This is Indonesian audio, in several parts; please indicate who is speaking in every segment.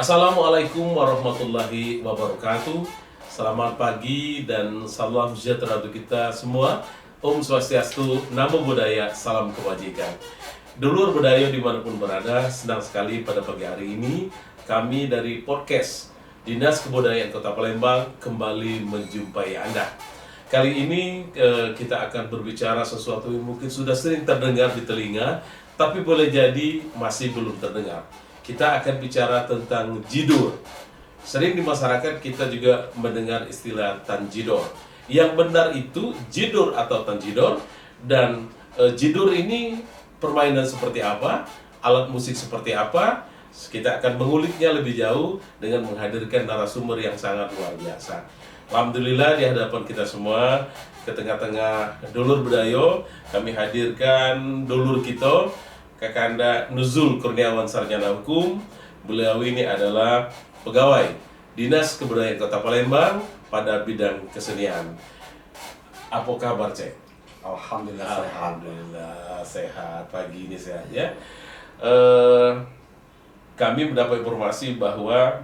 Speaker 1: Assalamualaikum warahmatullahi wabarakatuh. Selamat pagi dan salam sejahtera untuk kita semua. Om Swastiastu, Namo Buddhaya, salam kebajikan. Dulur Budayo dimanapun berada, senang sekali pada pagi hari ini kami dari podcast Dinas Kebudayaan Kota Palembang kembali menjumpai Anda. Kali ini kita akan berbicara sesuatu yang mungkin sudah sering terdengar di telinga, tapi boleh jadi masih belum terdengar. Kita akan bicara tentang jidur. Sering di masyarakat kita juga mendengar istilah tanjidor. Yang benar itu jidur atau tanjidor. Dan jidur ini permainan seperti apa, alat musik seperti apa. Kita akan menguliknya lebih jauh dengan menghadirkan narasumber yang sangat luar biasa. Alhamdulillah di hadapan kita semua, ke tengah-tengah Dulur Budayo, kami hadirkan Dulur kita, Kakanda Nuzul Kurniawan Sarjana Hukum. Beliau ini adalah pegawai Dinas Kebudayaan Kota Palembang pada bidang kesenian. Apa kabar, Cek?
Speaker 2: Alhamdulillah sehat.
Speaker 1: Alhamdulillah sehat, pagi ini sehat ya. Kami mendapat informasi bahwa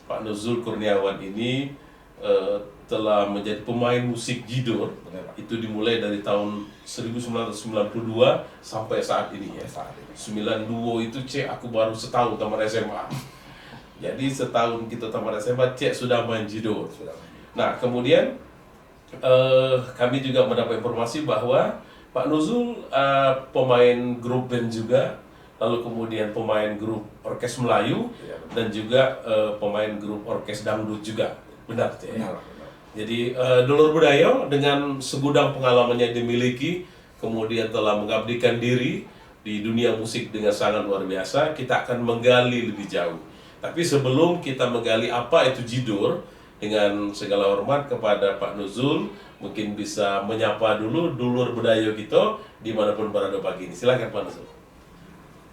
Speaker 1: Pak Nuzul Kurniawan ini telah menjadi pemain musik jidur.
Speaker 2: Benar, Pak.
Speaker 1: Itu dimulai dari tahun 1992 sampai saat ini ya.
Speaker 2: Saat ini.
Speaker 1: 92 itu Cek aku baru setahun tamat SMA. Jadi setahun kita tamat SMA Cek sudah main jidur.
Speaker 2: Sudah.
Speaker 1: Nah kemudian kami juga mendapat informasi bahwa Pak Nuzul pemain grup band juga, lalu kemudian pemain grup orkes Melayu,
Speaker 2: Iya,
Speaker 1: dan juga pemain grup orkes dangdut juga. Benar, Cek?
Speaker 2: Benar, benar.
Speaker 1: Jadi Dulur Budayo dengan segudang pengalamannya dimiliki, kemudian telah mengabdikan diri di dunia musik dengan sangat luar biasa. Kita akan menggali lebih jauh. Tapi sebelum kita menggali apa itu jidur, dengan segala hormat kepada Pak Nuzul, mungkin bisa menyapa dulu Dulur Budayo kita dimanapun berada pagi ini. Silakan Pak Nuzul.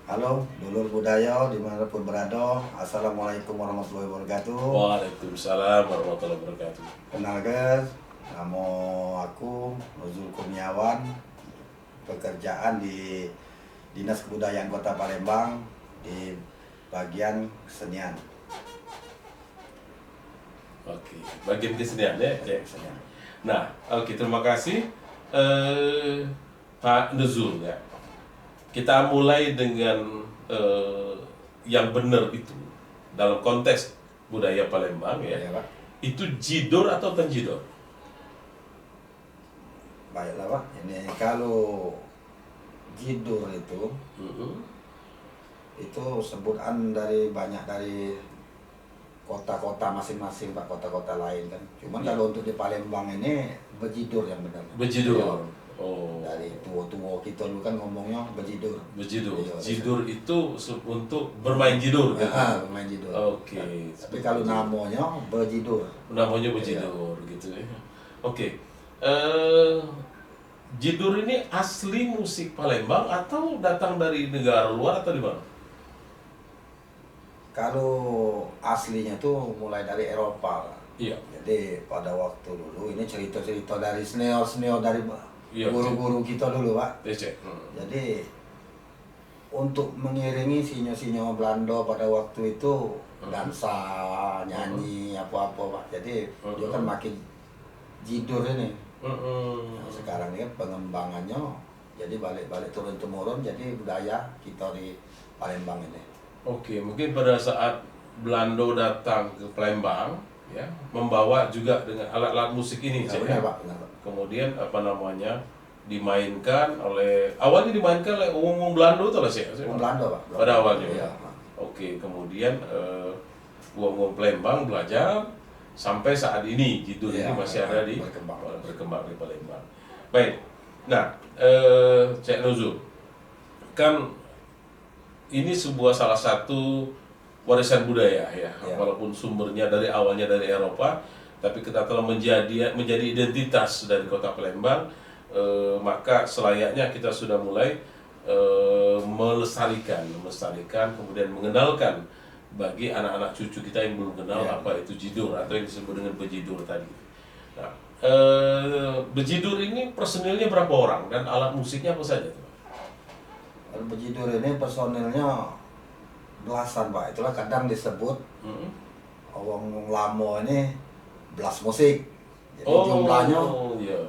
Speaker 2: Halo, Dulur Budaya dimanapun berada. Assalamualaikum warahmatullahi wabarakatuh.
Speaker 1: Waalaikumsalam warahmatullahi wabarakatuh.
Speaker 2: Kenal guys, nama aku Nuzul Kurniawan. Pekerjaan di Dinas Kebudayaan Kota Palembang di bagian kesenian.
Speaker 1: Oke, bagian kesenian ya, Cek.
Speaker 2: Kesenian.
Speaker 1: Nah, oke, terima kasih Pak Nuzul ya. Kita mulai dengan yang benar itu dalam konteks budaya Palembang ya.
Speaker 2: Ya, Pak.
Speaker 1: Itu jidur atau tanjidor?
Speaker 2: Baiklah, Pak. Ini kalau jidur itu itu sebutan dari banyak dari kota-kota masing-masing, Pak, kota-kota lain kan. Cuman
Speaker 1: Ya.
Speaker 2: kalau untuk di Palembang ini bejidur yang benar.
Speaker 1: Bejidur.
Speaker 2: Iya.
Speaker 1: Oh,
Speaker 2: Dari tua-tua kita dulu kan ngomongnya bejidur.
Speaker 1: bejidur.
Speaker 2: Iya,
Speaker 1: Jidur itu untuk bermain jidur gitu.
Speaker 2: Main jidur.
Speaker 1: Oke.
Speaker 2: Tapi kalau namanya bejidur.
Speaker 1: Namanya bejidur gitu ya. Oke. Jidur ini asli musik Palembang atau datang dari negara luar atau di mana?
Speaker 2: Kalau aslinya tuh mulai dari Eropa, Pak.
Speaker 1: Iya.
Speaker 2: Jadi pada waktu dulu ini cerita-cerita dari senior-senior dari
Speaker 1: Iya,
Speaker 2: guru-guru kita dulu, Pak.
Speaker 1: Cek.
Speaker 2: Jadi untuk mengiringi sinyo-sinyo Belanda pada waktu itu dansa, nyanyi, apa-apa, Pak. Jadi dia kan makin jidur ini. Nah, sekarang ini kan pengembangannya jadi balik-balik turun-temurun jadi budaya kita di Palembang ini.
Speaker 1: Oke, mungkin pada saat Belanda datang ke Palembang, ya, membawa juga dengan alat-alat musik ini,
Speaker 2: Ya,
Speaker 1: Cek,
Speaker 2: benar,
Speaker 1: ya.
Speaker 2: Pak, benar, Pak.
Speaker 1: Kemudian dimainkan oleh awalnya dimainkan oleh umum Belanda itu lah sih.
Speaker 2: Belanda, Pak.
Speaker 1: Pada awalnya.
Speaker 2: Iya,
Speaker 1: Ya.
Speaker 2: Pak.
Speaker 1: Oke, kemudian umum Palembang belajar sampai saat ini jidur
Speaker 2: Iya,
Speaker 1: ini masih ada di
Speaker 2: berkembang.
Speaker 1: di Palembang. Baik. Nah, Cek Nuzul, kan ini salah satu warisan budaya ya,
Speaker 2: Ya.
Speaker 1: walaupun sumbernya dari awalnya dari Eropa, tapi kita telah menjadi identitas dari Kota Palembang, maka selayaknya kita sudah mulai melestarikan, kemudian mengenalkan bagi anak-anak cucu kita yang belum kenal
Speaker 2: Ya.
Speaker 1: apa itu jidur atau yang disebut dengan bejidur tadi. Nah, bejidur ini personilnya berapa orang dan alat musiknya apa saja tuh?
Speaker 2: Kalau bejidur ini personilnya belasan Pak, itulah kadang disebut
Speaker 1: Mm-mm.
Speaker 2: wong lamo ini belas musik. Jadi jumlahnya
Speaker 1: iya.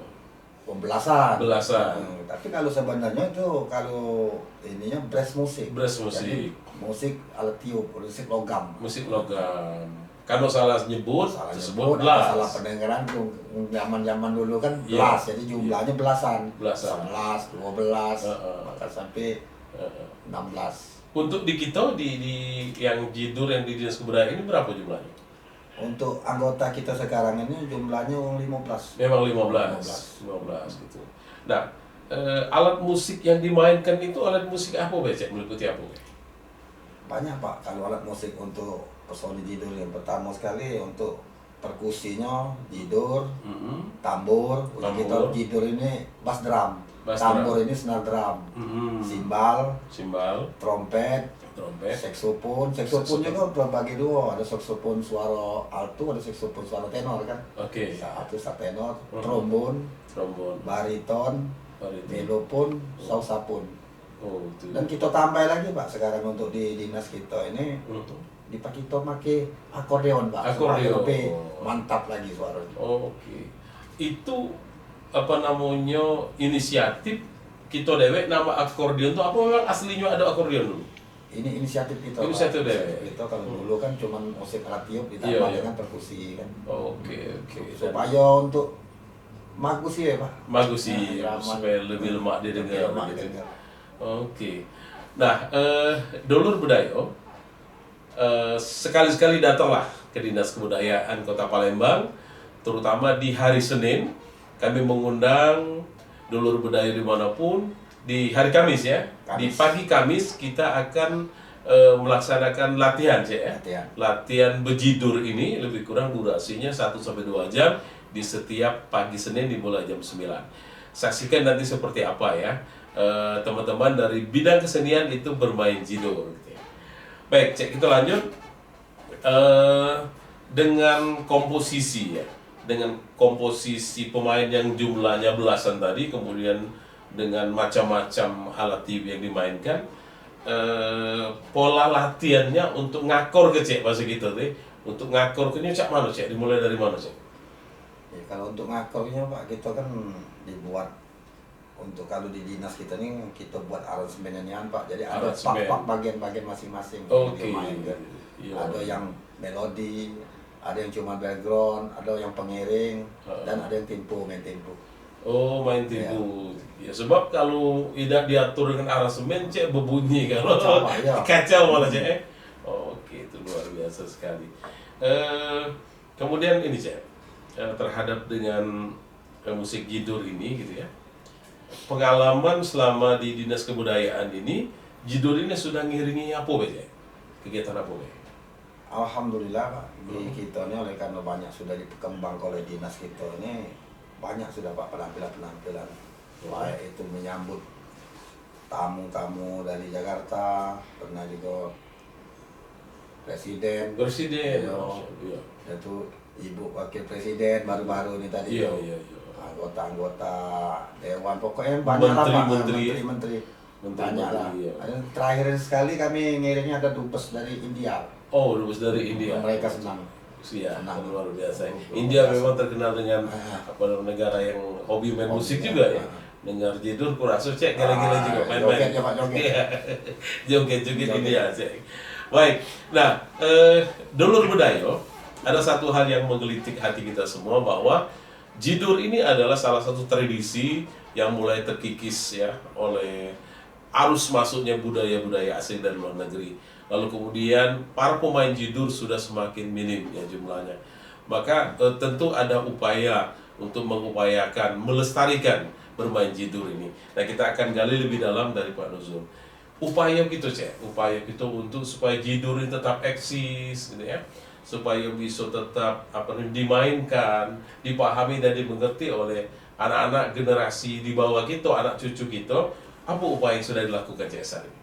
Speaker 2: belasan.
Speaker 1: Belasan.
Speaker 2: Tapi kalau sebenarnya itu kalau ininya brass musik.
Speaker 1: Brass
Speaker 2: Jadi
Speaker 1: musik.
Speaker 2: musik alat tiup, musik logam.
Speaker 1: Musik logam. Kalau salah nyebut,
Speaker 2: Salah
Speaker 1: disebut
Speaker 2: nyebut,
Speaker 1: belas.
Speaker 2: salah pendengaran tuh zaman-zaman dulu kan
Speaker 1: Iya.
Speaker 2: belas, jadi jumlahnya belasan.
Speaker 1: Belasan.
Speaker 2: 11, 12,
Speaker 1: Heeh.
Speaker 2: bahkan sampai
Speaker 1: Heeh.
Speaker 2: 16.
Speaker 1: Untuk di kita di yang jidur yang di dinas kebudayaan ini berapa jumlahnya?
Speaker 2: Untuk anggota kita sekarang ini jumlahnya 15.
Speaker 1: Memang 15 gitu. Nah, alat musik yang dimainkan itu alat musik apa Becek? Meliputi apa?
Speaker 2: Banyak Pak, kalau alat musik untuk personil jidur yang pertama sekali untuk perkusinya jidur,
Speaker 1: Mm-mm.
Speaker 2: tambur. Untuk
Speaker 1: Tambur.
Speaker 2: kita jidur ini bass drum,
Speaker 1: Bass
Speaker 2: tambur ini snare drum,
Speaker 1: Mm-mm.
Speaker 2: simbal,
Speaker 1: Simbal,
Speaker 2: trompet,
Speaker 1: trompet,
Speaker 2: saksofon. Saksofon juga berbagi dua, ada saksofon suara alto, ada saksofon suara tenor kan.
Speaker 1: oke,
Speaker 2: Satu tenor,
Speaker 1: Mhm.
Speaker 2: trombon,
Speaker 1: trombon,
Speaker 2: bariton,
Speaker 1: bariton.
Speaker 2: melopon, sausapun.
Speaker 1: Oh, itu.
Speaker 2: Dan kita tambah lagi Pak sekarang untuk di dinas kita ini
Speaker 1: Mhm.
Speaker 2: kita pakai akordeon Pak. Supaya
Speaker 1: Akordeon.
Speaker 2: lebih mantap lagi suaranya.
Speaker 1: Oh, oke. Itu apa namanya inisiatif kita dewek nama akordeon itu apa memang aslinya ada akordeon dulu?
Speaker 2: Ini inisiatif kita. Pak.
Speaker 1: Inisiatif deh.
Speaker 2: Kita kalau dulu kan cuma musik alat tiup
Speaker 1: Iya,
Speaker 2: ditambah
Speaker 1: iya.
Speaker 2: dengan perkusi kan.
Speaker 1: Oke.
Speaker 2: Supaya untuk bagus sih ya Pak.
Speaker 1: Bagus sih,
Speaker 2: Nah, irama.
Speaker 1: supaya lebih lemak didengar.
Speaker 2: Lemak
Speaker 1: gitu.
Speaker 2: didengar.
Speaker 1: Oke. Nah, Dulur Bedayo, sekali-sekali datanglah ke Dinas Kebudayaan Kota Palembang, terutama di hari Senin. Kami mengundang Dulur Bedayo dimanapun, di hari Kamis ya. Di
Speaker 2: Kamis.
Speaker 1: pagi Kamis kita akan melaksanakan latihan ya. Latihan bejidur ini lebih kurang durasinya 1-2 jam di setiap pagi Senin dimulai jam 9. Saksikan nanti seperti apa ya. Teman-teman dari bidang kesenian itu bermain jidur gitu ya. Baik, Cek, kita lanjut dengan komposisi ya. Dengan komposisi pemain yang jumlahnya belasan tadi, kemudian dengan macam-macam alat tiup yang dimainkan, pola latihannya untuk ngakor ke Cek bahasa gitu deh. Untuk ngakor ke ini Cek mana Cek? Dimulai dari mana Cek?
Speaker 2: Ya, kalau untuk ngakornya Pak kita kan dibuat untuk kalau di dinas kita nih kita buat aransemennya Pak. Jadi ada
Speaker 1: Aransemen.
Speaker 2: part-part bagian-bagian masing-masing.
Speaker 1: Oke.
Speaker 2: Dia mainkan.
Speaker 1: Iya.
Speaker 2: Ada yang melodi, ada yang cuma background, ada yang pengiring, dan ada yang tempo, main tempo.
Speaker 1: Oh, main tipu. Ya, sebab kalau tidak diatur dengan aransemen, Cek berbunyi kalau
Speaker 2: Kacau, iya.
Speaker 1: kacau malah Cek. Oke, itu luar biasa sekali. Kemudian ini Cek, terhadap dengan musik jidur ini gitu ya. Pengalaman selama di Dinas Kebudayaan ini, jidur ini sudah ngiringi apa Cek? Kegiatan apa Cek?
Speaker 2: Alhamdulillah Pak, di kita ini oleh karena banyak sudah dikembangkan oleh dinas kita ini banyak sudah Pak penampilan-penampilan. Baik itu menyambut tamu-tamu dari Jakarta, pernah juga presiden,
Speaker 1: Presiden.
Speaker 2: Iya. Yaitu Ibu Wakil Presiden baru-baru ini tadi
Speaker 1: Iya,
Speaker 2: tuh.
Speaker 1: iya, iya.
Speaker 2: Anggota-anggota dewan, pokoknya banyak lah Pak, menteri-menteri. Banyak lah.
Speaker 1: Iya.
Speaker 2: Terakhir sekali kami ngirimnya ada dubes dari India.
Speaker 1: Oh, lulus dari India.
Speaker 2: Mereka senang.
Speaker 1: Iya,
Speaker 2: Senang.
Speaker 1: luar biasa.
Speaker 2: Luar
Speaker 1: India
Speaker 2: biasa.
Speaker 1: memang terkenal dengan apa negara yang hobi main musik juga ya. Dengar jidur kurasa Cek gila-gila juga main-main.
Speaker 2: Joget ya Pak, joget.
Speaker 1: Iya. Joget-joget India Cek. Baik. Nah, Dulur Bedayo, ada satu hal yang menggelitik hati kita semua bahwa jidur ini adalah salah satu tradisi yang mulai terkikis ya oleh arus masuknya budaya-budaya asing dari luar negeri. Lalu kemudian para pemain jidur sudah semakin minim ya jumlahnya. Maka tentu ada upaya untuk mengupayakan, melestarikan bermain jidur ini. Nah, kita akan gali lebih dalam dari Pak Nuzul. Upaya gitu Cek, upaya gitu untuk supaya jidur ini tetap eksis gitu ya. Supaya bisa tetap dimainkan, dipahami dan dimengerti oleh anak-anak generasi di bawah kita, anak cucu kita. Apa upaya yang sudah dilakukan Cek saat ini?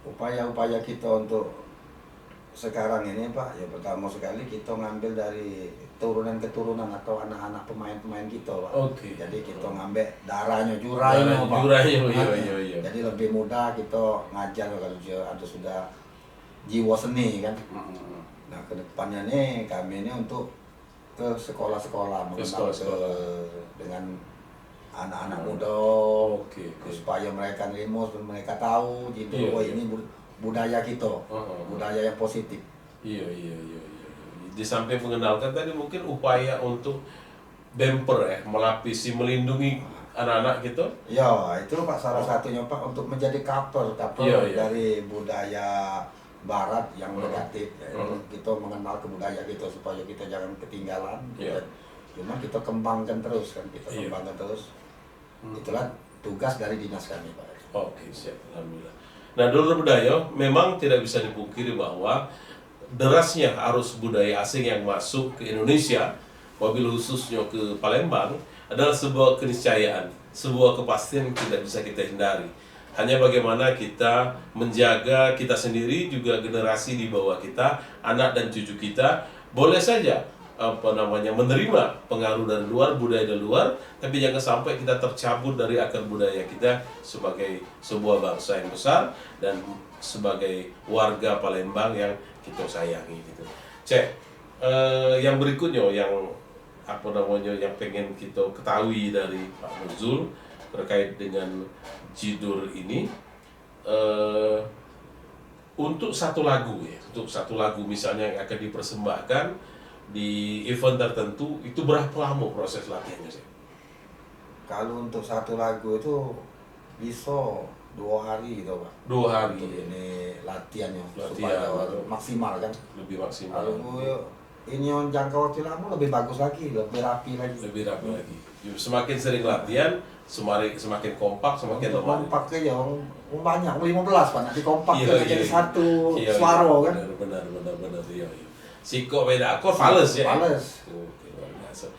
Speaker 2: Upaya-upaya kita untuk sekarang ini Pak, ya pertama sekali kita ngambil dari turunan-keturunan atau anak-anak pemain-pemain kita Pak.
Speaker 1: Oke.
Speaker 2: Jadi kita ngambil darahnya, jurainya Pak.
Speaker 1: Jurainya,
Speaker 2: Nah,
Speaker 1: iya.
Speaker 2: Jadi lebih mudah kita ngajar kalau ada sudah jiwa seni kan. Nah kedepannya nih kami ini untuk ke sekolah-sekolah mengenal dengan anak-anak muda,
Speaker 1: Oke.
Speaker 2: supaya mereka nerima, mereka tahu gitu. Oh ini budaya kita, budaya yang positif.
Speaker 1: Iya. Di samping mengenalkan tadi mungkin upaya untuk bumper ya, melapisi, melindungi anak-anak gitu.
Speaker 2: Ya itu Pak salah satunya Pak untuk menjadi cover
Speaker 1: Iya.
Speaker 2: dari budaya Barat yang negatif. Kita mengenal kebudayaan kita supaya kita jangan ketinggalan.
Speaker 1: Iya.
Speaker 2: Cuma kita kembangkan terus kan, kita
Speaker 1: Iya.
Speaker 2: kembangkan terus. Itulah tugas dari dinas kami Pak.
Speaker 1: Oke, siap. Alhamdulillah. Nah, Dulur Bedayo memang tidak bisa dipungkiri bahwa derasnya arus budaya asing yang masuk ke Indonesia, wabil khususnya ke Palembang, adalah sebuah keniscayaan, sebuah kepastian yang tidak bisa kita hindari. Hanya bagaimana kita menjaga kita sendiri, juga generasi di bawah kita, anak dan cucu kita, boleh saja menerima pengaruh dari luar, budaya dari luar, tapi jangan sampai kita tercabut dari akar budaya kita sebagai sebuah bangsa yang besar dan sebagai warga Palembang yang kita sayangi gitu. Yang berikutnya yang yang pengen kita ketahui dari Pak Nuzul terkait dengan Jidur ini, untuk satu lagu misalnya yang akan dipersembahkan di event tertentu, itu berapa lama proses latihannya sih?
Speaker 2: Kalau untuk satu lagu itu bisa 2 hari gitu Pak.
Speaker 1: 2 hari.
Speaker 2: Untuk ini latihannya
Speaker 1: Latihan,
Speaker 2: supaya maksimal kan.
Speaker 1: lebih maksimal.
Speaker 2: Kalau ini yang jangka waktu lama lebih bagus lagi, lebih rapi lagi.
Speaker 1: Lebih rapi lagi. Semakin sering latihan, semakin kompak, semakin lemah.
Speaker 2: Kompak aja, banyak 15 Pak, nanti kompak jadi satu
Speaker 1: iya,
Speaker 2: suara kan.
Speaker 1: Benar, iya. Siko beda akor fales ya.
Speaker 2: Fales.
Speaker 1: Oke, luar biasa.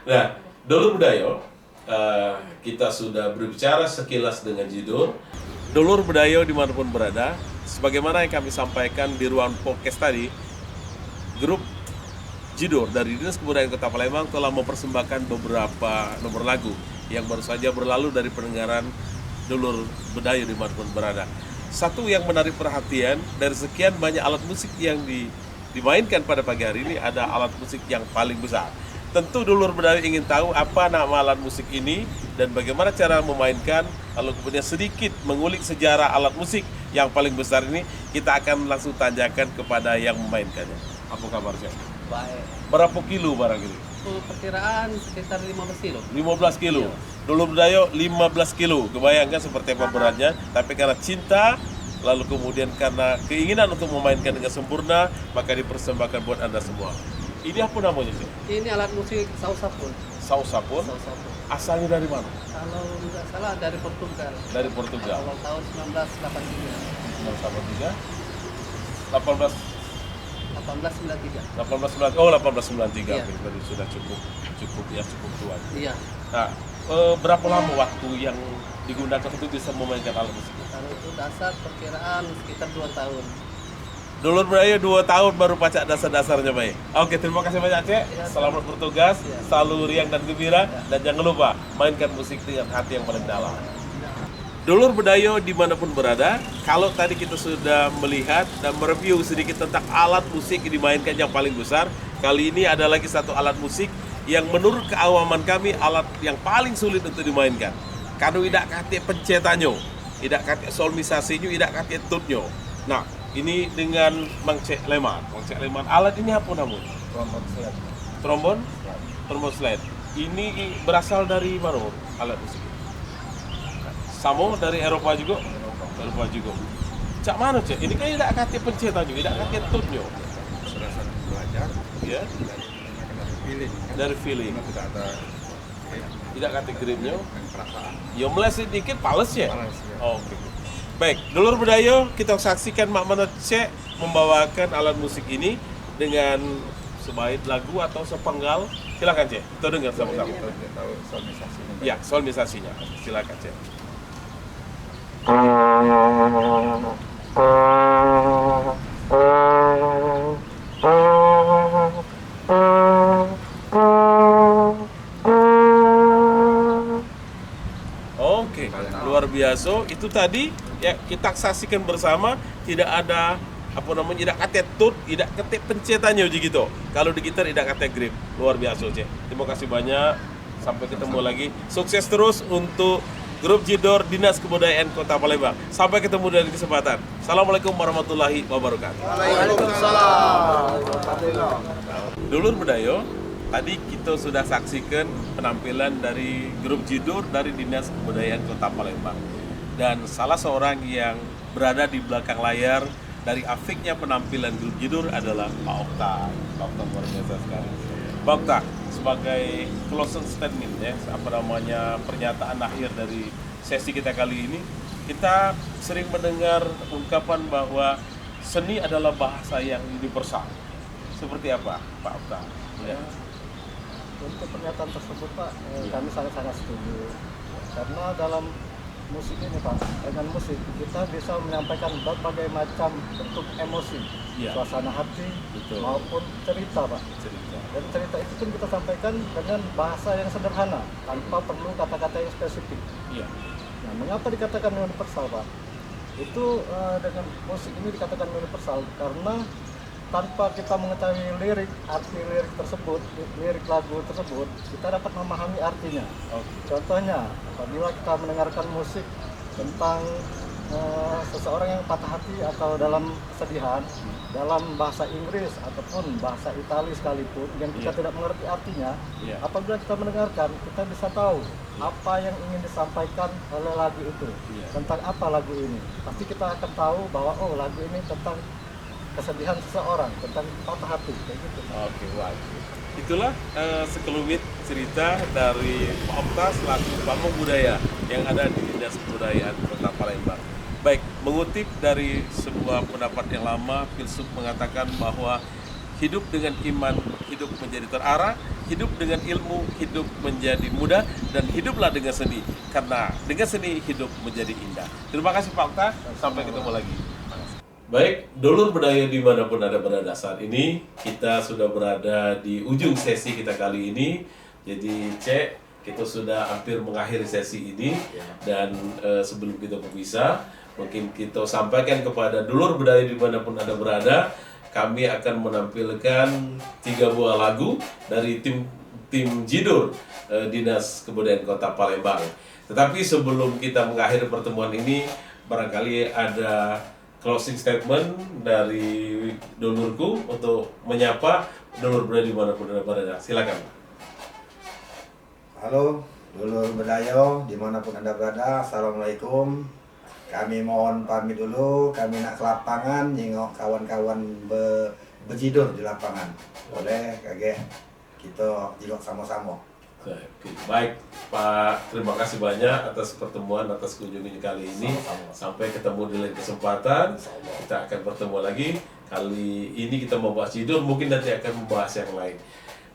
Speaker 1: Nah, Dulur Bedayo, kita sudah berbicara sekilas dengan Jidur. Dulur Bedayo dimanapun berada, sebagaimana yang kami sampaikan di ruang podcast tadi, grup Jidur dari Dinas Kebudayaan Kota Palembang telah mempersembahkan beberapa nomor lagu yang baru saja berlalu dari pendengaran Dulur Bedayo dimanapun berada. Satu yang menarik perhatian, dari sekian banyak alat musik yang dimainkan pada pagi hari ini, ada alat musik yang paling besar. Tentu Dulur Bedayo ingin tahu apa nama alat musik ini dan bagaimana cara memainkan. Lalu kemudian sedikit mengulik sejarah alat musik yang paling besar ini, kita akan langsung tanyakan kepada yang memainkannya. Apa kabar, Chef?
Speaker 3: Baik.
Speaker 1: Berapa kilo barang ini?
Speaker 3: Perkiraan sekitar 15 kilo.
Speaker 1: 15 kilo.
Speaker 3: Iya.
Speaker 1: Dulur Bedayo 15 kilo. Kebayangkan seperti apa beratnya, tapi karena cinta, lalu kemudian karena keinginan untuk memainkan dengan sempurna, maka dipersembahkan buat Anda semua. Ini apa namanya sih?
Speaker 3: Ini alat musik sausapun.
Speaker 1: Sausapun. Asalnya dari mana?
Speaker 3: Kalau tidak salah dari Portugal.
Speaker 1: Dari Portugal.
Speaker 3: Awal tahun 1983.
Speaker 1: 1893.
Speaker 3: 1893.
Speaker 1: 1893.
Speaker 3: Iya.
Speaker 1: Oke, berarti sudah cukup tua.
Speaker 3: Iya.
Speaker 1: Nah, berapa lama waktu yang digunakan untuk bisa memainkan alat musik?
Speaker 3: Kalau itu dasar perkiraan sekitar 2 tahun.
Speaker 1: Dulur Bedayo 2 tahun baru pacak dasar-dasarnya, baik. Oke, terima kasih banyak, Cek.
Speaker 3: Ya,
Speaker 1: Selamat bertugas,
Speaker 3: ya.
Speaker 1: selalu riang dan gembira, dan jangan lupa mainkan musik dengan hati yang paling dalam. Dulur Bedayo dimanapun berada, kalau tadi kita sudah melihat dan mereview sedikit tentang alat musik yang dimainkan yang paling besar, kali ini ada lagi satu alat musik yang menurut keawaman kami alat yang paling sulit untuk dimainkan. Karena tidak kate pencetannya, tidak kate solmisasinya, tidak kate tutnya. Nah, ini dengan Mang Cek Leman. Alat ini apa namanya?
Speaker 2: Trombon slide.
Speaker 1: Trombon slide. Ini berasal dari mana alat musik? Sama dari Eropa juga? Eropa juga. Cak mana, Cek? Ini kan tidak kate pencetannya, tidak kate tutnya.
Speaker 2: Berdasarkan belajar,
Speaker 1: Ya,
Speaker 2: feeling.
Speaker 1: dari feeling.
Speaker 2: Tidak ada
Speaker 1: Tidak kate gripnya.
Speaker 2: perasaan.
Speaker 1: Ya meleset dikit pales ya?
Speaker 2: Pales, ya.
Speaker 1: Oke. Baik, Dulur Bedayo, kita saksikan Mak Manot Cek membawakan alat musik ini dengan sebaik lagu atau sepenggal. Silakan, Cek. Kita dengar sama-sama.
Speaker 2: Kita tidak tahu solmisasinya.
Speaker 1: Ya, solmisasinya. Silakan, Cek.
Speaker 4: Oh
Speaker 1: biasa. Itu tadi ya kita saksikan bersama, tidak ada tidak kate tut, tidak kate pencetannya uji gitu. Kalau di gitar tidak kate grip. Luar biasa, Cek. Terima kasih banyak. Sampai ketemu lagi. Sukses terus untuk Grup Jidor Dinas Kebudayaan Kota Palembang. Sampai ketemu di lain kesempatan. Assalamualaikum warahmatullahi wabarakatuh.
Speaker 2: Waalaikumsalam.
Speaker 1: Dulur Bedayo, tadi kita sudah saksikan penampilan dari Grup Jidor dari Dinas Kebudayaan Kota Palembang. Dan salah seorang yang berada di belakang layar dari afiknya penampilan Grup Jidor adalah Pak Okta. Pak Okta luar biasa sekali. Pak Okta, sebagai closing statement ya, pernyataan akhir dari sesi kita kali ini, kita sering mendengar ungkapan bahwa seni adalah bahasa yang universal. Seperti apa, Pak Okta? Ya.
Speaker 3: Untuk pernyataan tersebut Pak, kami sangat-sangat setuju. Karena dalam musik ini Pak, dengan musik kita bisa menyampaikan berbagai macam bentuk emosi, suasana hati,
Speaker 1: Betul.
Speaker 3: maupun cerita Pak. Dan cerita itu pun kita sampaikan dengan bahasa yang sederhana, tanpa perlu kata-kata yang spesifik.
Speaker 1: Iya.
Speaker 3: Nah, mengapa dikatakan universal Pak? Itu dengan musik ini dikatakan universal karena tanpa kita mengetahui arti lirik tersebut, lirik lagu tersebut, kita dapat memahami artinya. Contohnya, apabila kita mendengarkan musik tentang seseorang yang patah hati atau dalam kesedihan, dalam bahasa Inggris ataupun bahasa Italia sekalipun, yang kita tidak mengerti artinya, apabila kita mendengarkan, kita bisa tahu apa yang ingin disampaikan oleh lagu itu, tentang apa lagu ini. Pasti kita akan tahu bahwa lagu ini tentang kesedihan seseorang, tentang patah hati, kayak gitu.
Speaker 1: Oke, wah. Itulah sekelumit cerita dari Pak Okta selaku pamong budaya yang ada di Dinas Kebudayaan Kota Palembang. Baik, mengutip dari sebuah pendapat yang lama, filsuf mengatakan bahwa hidup dengan iman, hidup menjadi terarah, hidup dengan ilmu, hidup menjadi mudah, dan hiduplah dengan seni. Karena dengan seni, hidup menjadi indah. Terima kasih Pak Okta, sampai ketemu lagi. Baik, dulur budaya dimanapun Anda berada saat ini, kita sudah berada di ujung sesi kita kali ini. Jadi Cek, kita sudah hampir mengakhiri sesi ini. Dan sebelum kita berpisah, mungkin kita sampaikan kepada dulur budaya dimanapun Anda berada, kami akan menampilkan 3 buah lagu dari tim Jidor Dinas Kebudayaan Kota Palembang. Tetapi sebelum kita mengakhiri pertemuan ini, barangkali ada closing statement dari dulurku untuk menyapa dulur budaya dimanapun Anda berada. Silakan.
Speaker 2: Halo, dulur Bedayo dimanapun Anda berada, Assalamualaikum. Kami mohon pamit dulu, kami nak ke lapangan, nyengok kawan-kawan berjidor di lapangan. Boleh, kagak? Kita jengok sama-sama.
Speaker 1: Baik, Pak, terima kasih banyak atas pertemuan, atas kunjungan kali ini. Sampai ketemu di lain kesempatan. Kita akan bertemu lagi. Kali ini kita membahas jidor, mungkin nanti akan membahas yang lain.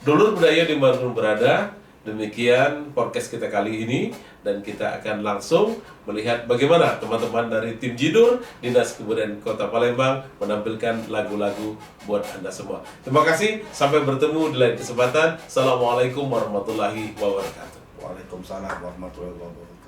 Speaker 1: Dulur budaya dimanapun berada, demikian podcast kita kali ini. Dan kita akan langsung melihat bagaimana teman-teman dari tim Jidor Dinas Kebudayaan Kota Palembang menampilkan lagu-lagu buat Anda semua. Terima kasih, sampai bertemu di lain kesempatan. Assalamualaikum warahmatullahi wabarakatuh.
Speaker 2: Waalaikumsalam warahmatullahi wabarakatuh.